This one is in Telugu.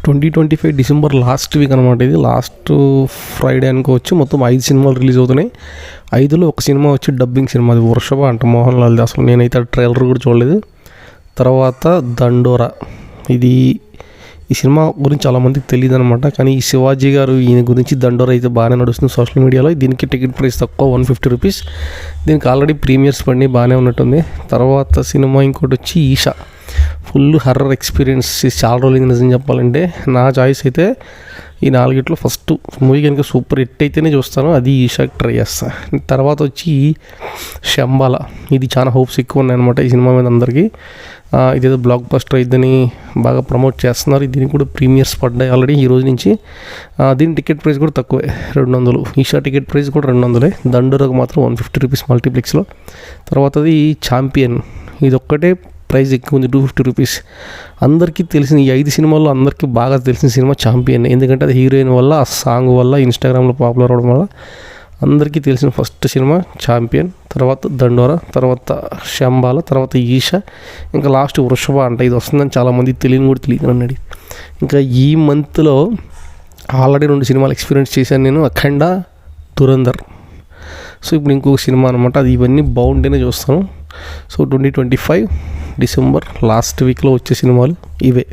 2025 డిసెంబర్ లాస్ట్ వీక్ అనమాట. ఇది లాస్ట్ ఫ్రైడే అనుకోవచ్చు. మొత్తం 5 సినిమాలు రిలీజ్ అవుతున్నాయి. 5లో ఒక సినిమా వచ్చి డబ్బింగ్ సినిమా, అది వృషభ అంట మోహన్ లాల్ది. అసలు నేనైతే ట్రైలర్ కూడా చూడలేదు. తర్వాత దండోరా, ఈ సినిమా గురించి చాలామందికి తెలియదు అనమాట. కానీ ఈ శివాజీ గారు ఈయన గురించి దండోరా అయితే బాగానే నడుస్తుంది సోషల్ మీడియాలో. దీనికి టికెట్ ప్రైస్ తక్కువ, 150 రూపీస్. దీనికి ఆల్రెడీ ప్రీమియర్స్ పడి బాగానే ఉన్నట్టుంది. తర్వాత సినిమా ఇంకోటి వచ్చి ఈషా, ఫుల్ హర్రర్ ఎక్స్పీరియన్స్. చాలా రోజులు నిజం చెప్పాలంటే నా చాయిస్ అయితే ఈ 4 ఫస్ట్ మూవీ కనుక సూపర్ హిట్ అయితేనే చూస్తాను, అది ఈషాకి ట్రై చేస్తాను. తర్వాత వచ్చి శంబాల, ఇది చాలా హోప్స్ ఎక్కువ ఉన్నాయన్నమాట ఈ సినిమా మీద అందరికీ. ఇదేదో బ్లాక్ బస్టర్ అయిద్దని బాగా ప్రమోట్ చేస్తున్నారు. దీనికి కూడా ప్రీమియర్స్ పడ్డాయి ఆల్రెడీ ఈ రోజు నుంచి. దీని టికెట్ ప్రైస్ కూడా తక్కువే, 200. ఈషా టికెట్ ప్రైస్ కూడా 200. దండోరకు మాత్రం 150 రూపీస్ మల్టీప్లెక్స్లో. తర్వాతది ఛాంపియన్, ఇది ఒక్కటే ప్రైస్ ఎక్కువ ఉంది, 250 రూపీస్. అందరికీ తెలిసిన ఈ 5 సినిమాల్లో అందరికీ బాగా తెలిసిన సినిమా ఛాంపియన్. ఎందుకంటే అది హీరోయిన్ వల్ల, ఆ సాంగ్ వల్ల, ఇన్స్టాగ్రామ్లో పాపులర్ అవడం వల్ల అందరికీ తెలిసిన ఫస్ట్ సినిమా ఛాంపియన్. తర్వాత దండోరా, తర్వాత శంబాల, తర్వాత ఈషా, ఇంకా లాస్ట్ వృషభ అంట. ఇది వస్తుందని చాలామంది తెలియని కూడా తెలియదు అన్నాడు. ఇంకా ఈ మంత్లో ఆల్రెడీ 2 సినిమాలు ఎక్స్పీరియన్స్ చేశాను నేను, అఖండ, దురంధర్. సో ఇప్పుడు ఇంకొక సినిమా అనమాట. అది ఇవన్నీ బాగుంటేనే చూస్తాను. సో 2025 డిసెంబర్ లాస్ట్ వీక్లో వచ్చే సినిమాలు ఇవే.